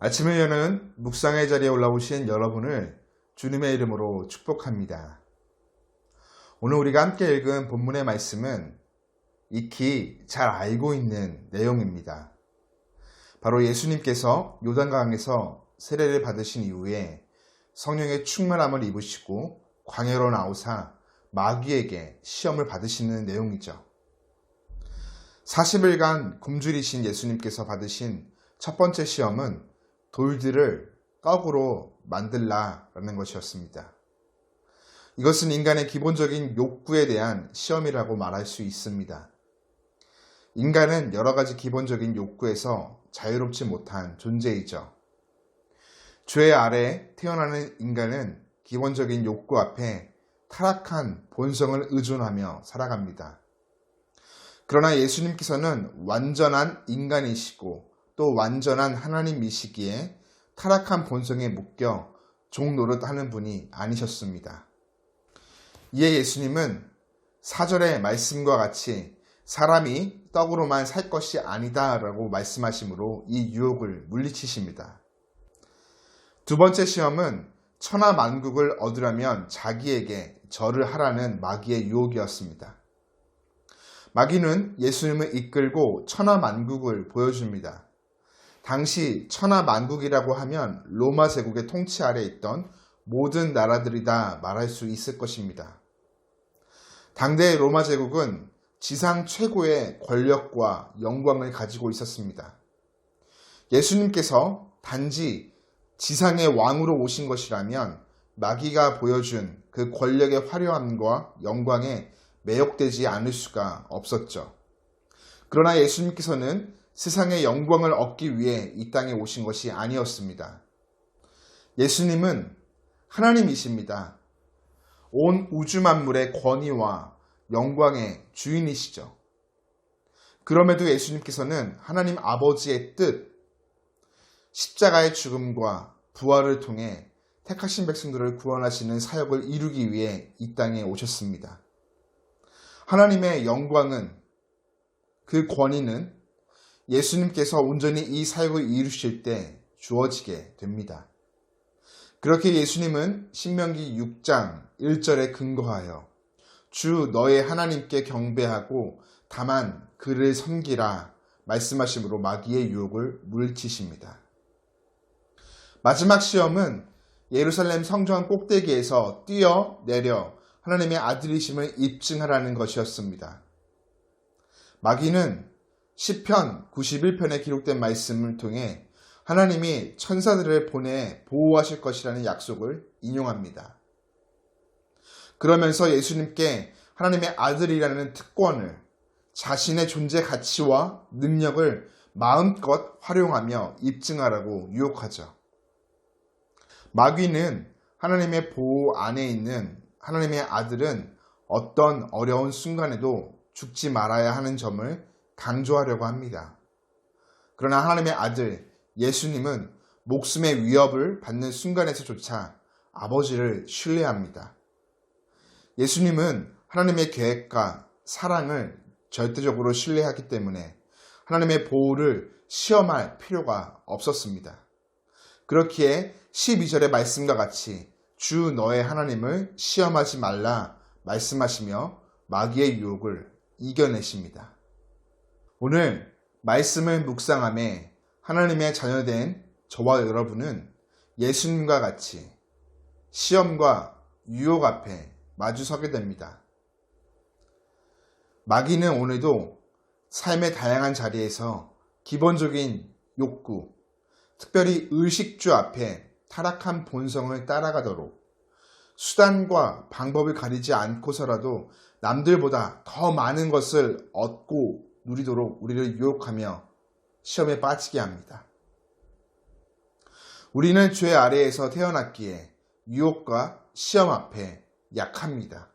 아침을 여는 묵상의 자리에 올라오신 여러분을 주님의 이름으로 축복합니다. 오늘 우리가 함께 읽은 본문의 말씀은 익히 잘 알고 있는 내용입니다. 바로 예수님께서 요단강에서 세례를 받으신 이후에 성령의 충만함을 입으시고 광야로 나오사 마귀에게 시험을 받으시는 내용이죠. 40일간 굶주리신 예수님께서 받으신 첫 번째 시험은 돌들을 떡으로 만들라라는 것이었습니다. 이것은 인간의 기본적인 욕구에 대한 시험이라고 말할 수 있습니다. 인간은 여러 가지 기본적인 욕구에서 자유롭지 못한 존재이죠. 죄 아래 태어나는 인간은 기본적인 욕구 앞에 타락한 본성을 의존하며 살아갑니다. 그러나 예수님께서는 완전한 인간이시고 또 완전한 하나님이시기에 타락한 본성에 묶여 종 노릇하는 분이 아니셨습니다. 이에 예수님은 4절의 말씀과 같이 사람이 떡으로만 살 것이 아니다 라고 말씀하시므로 이 유혹을 물리치십니다. 두 번째 시험은 천하 만국을 얻으려면 자기에게 절을 하라는 마귀의 유혹이었습니다. 마귀는 예수님을 이끌고 천하 만국을 보여줍니다. 당시 천하 만국이라고 하면 로마 제국의 통치 아래 있던 모든 나라들이다 말할 수 있을 것입니다. 당대의 로마 제국은 지상 최고의 권력과 영광을 가지고 있었습니다. 예수님께서 단지 지상의 왕으로 오신 것이라면 마귀가 보여준 그 권력의 화려함과 영광에 매혹되지 않을 수가 없었죠. 그러나 예수님께서는 세상의 영광을 얻기 위해 이 땅에 오신 것이 아니었습니다. 예수님은 하나님이십니다. 온 우주 만물의 권위와 영광의 주인이시죠. 그럼에도 예수님께서는 하나님 아버지의 뜻, 십자가의 죽음과 부활을 통해 택하신 백성들을 구원하시는 사역을 이루기 위해 이 땅에 오셨습니다. 하나님의 영광은, 그 권위는 예수님께서 온전히 이 사역을 이루실 때 주어지게 됩니다. 그렇게 예수님은 신명기 6장 1절에 근거하여 주 너의 하나님께 경배하고 다만 그를 섬기라 말씀하심으로 마귀의 유혹을 물리치십니다. 마지막 시험은 예루살렘 성전 꼭대기에서 뛰어내려 하나님의 아들이심을 입증하라는 것이었습니다. 마귀는 시편 91편에 기록된 말씀을 통해 하나님이 천사들을 보내 보호하실 것이라는 약속을 인용합니다. 그러면서 예수님께 하나님의 아들이라는 특권을, 자신의 존재 가치와 능력을 마음껏 활용하며 입증하라고 유혹하죠. 마귀는 하나님의 보호 안에 있는 하나님의 아들은 어떤 어려운 순간에도 죽지 말아야 하는 점을 강조하려고 합니다. 그러나 하나님의 아들 예수님은 목숨의 위협을 받는 순간에서조차 아버지를 신뢰합니다. 예수님은 하나님의 계획과 사랑을 절대적으로 신뢰하기 때문에 하나님의 보호를 시험할 필요가 없었습니다. 그렇기에 12절의 말씀과 같이 주 너의 하나님을 시험하지 말라 말씀하시며 마귀의 유혹을 이겨내십니다. 오늘 말씀을 묵상함에 하나님의 자녀된 저와 여러분은 예수님과 같이 시험과 유혹 앞에 마주서게 됩니다. 마귀는 오늘도 삶의 다양한 자리에서 기본적인 욕구, 특별히 의식주 앞에 타락한 본성을 따라가도록 수단과 방법을 가리지 않고서라도 남들보다 더 많은 것을 얻고 누리도록 우리를 유혹하며 시험에 빠지게 합니다. 우리는 죄 아래에서 태어났기에 유혹과 시험 앞에 약합니다.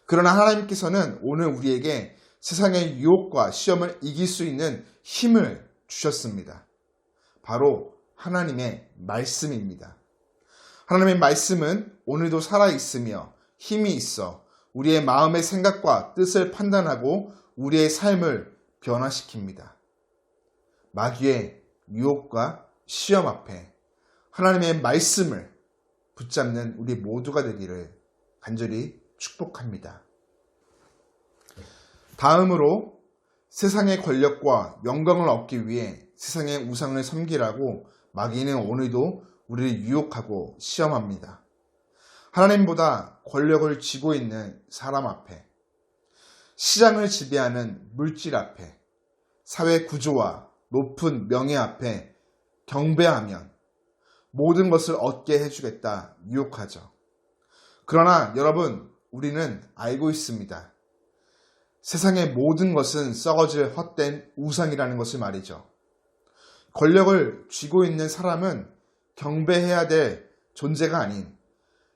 그러나 하나님께서는 오늘 우리에게 세상의 유혹과 시험을 이길 수 있는 힘을 주셨습니다. 바로 하나님의 말씀입니다. 하나님의 말씀은 오늘도 살아있으며 힘이 있어 우리의 마음의 생각과 뜻을 판단하고 우리의 삶을 변화시킵니다. 마귀의 유혹과 시험 앞에 하나님의 말씀을 붙잡는 우리 모두가 되기를 간절히 축복합니다. 다음으로 세상의 권력과 영광을 얻기 위해 세상의 우상을 섬기라고 마귀는 오늘도 우리를 유혹하고 시험합니다. 하나님보다 권력을 쥐고 있는 사람 앞에, 시장을 지배하는 물질 앞에, 사회 구조와 높은 명예 앞에 경배하면 모든 것을 얻게 해주겠다 유혹하죠. 그러나 여러분, 우리는 알고 있습니다. 세상의 모든 것은 썩어질 헛된 우상이라는 것을 말이죠. 권력을 쥐고 있는 사람은 경배해야 될 존재가 아닌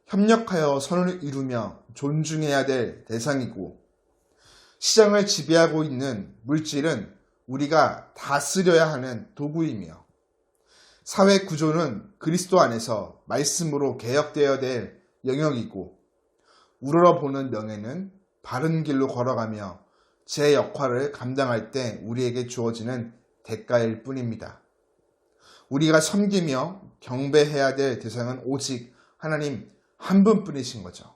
협력하여 선을 이루며 존중해야 될 대상이고, 시장을 지배하고 있는 물질은 우리가 다스려야 하는 도구이며, 사회 구조는 그리스도 안에서 말씀으로 개혁되어야 될 영역이고, 우러러보는 명예는 바른 길로 걸어가며 제 역할을 감당할 때 우리에게 주어지는 대가일 뿐입니다. 우리가 섬기며 경배해야 될 대상은 오직 하나님 한 분뿐이신 거죠.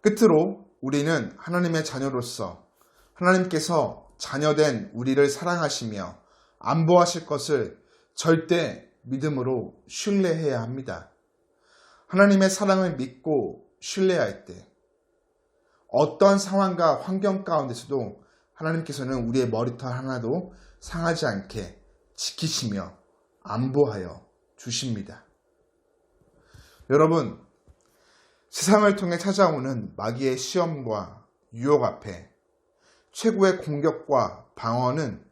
끝으로 우리는 하나님의 자녀로서 하나님께서 자녀된 우리를 사랑하시며 안보하실 것을 절대 믿음으로 신뢰해야 합니다. 하나님의 사랑을 믿고 신뢰할 때 어떤 상황과 환경 가운데서도 하나님께서는 우리의 머리털 하나도 상하지 않게 지키시며 안보하여 주십니다. 여러분, 세상을 통해 찾아오는 마귀의 시험과 유혹 앞에 최고의 공격과 방어는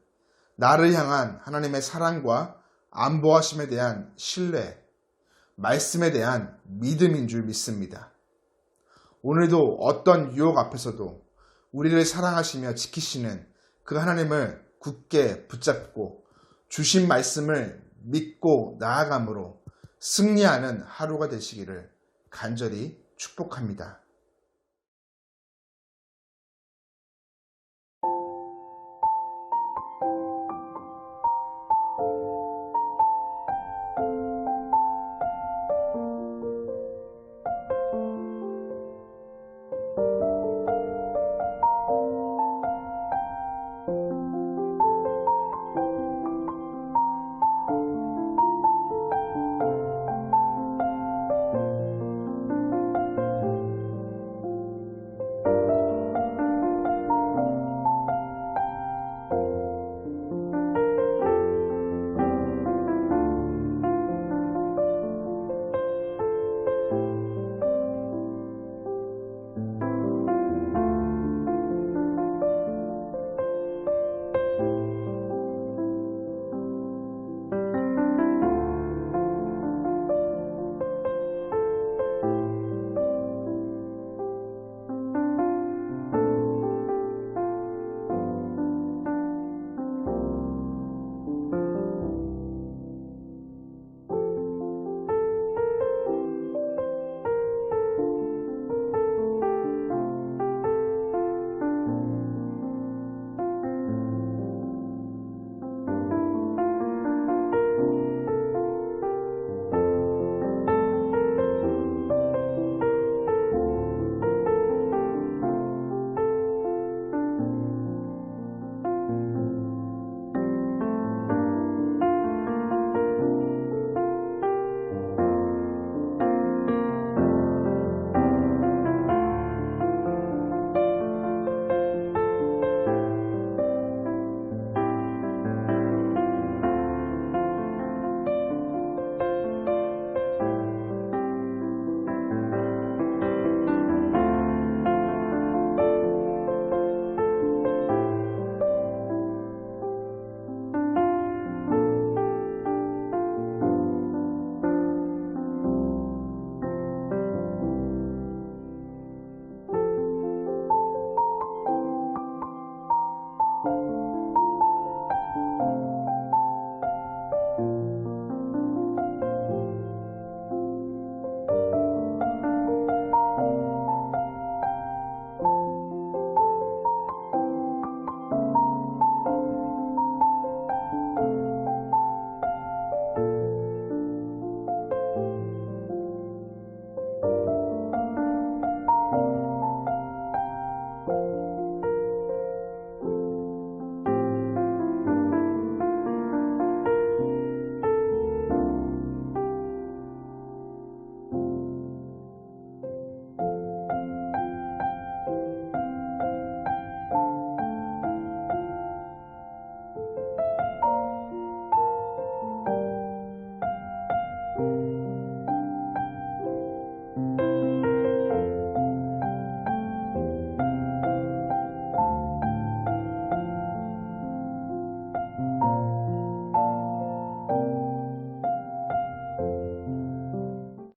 나를 향한 하나님의 사랑과 안보하심에 대한 신뢰, 말씀에 대한 믿음인 줄 믿습니다. 오늘도 어떤 유혹 앞에서도 우리를 사랑하시며 지키시는 그 하나님을 굳게 붙잡고 주신 말씀을 믿고 나아감으로 승리하는 하루가 되시기를 간절히 축복합니다.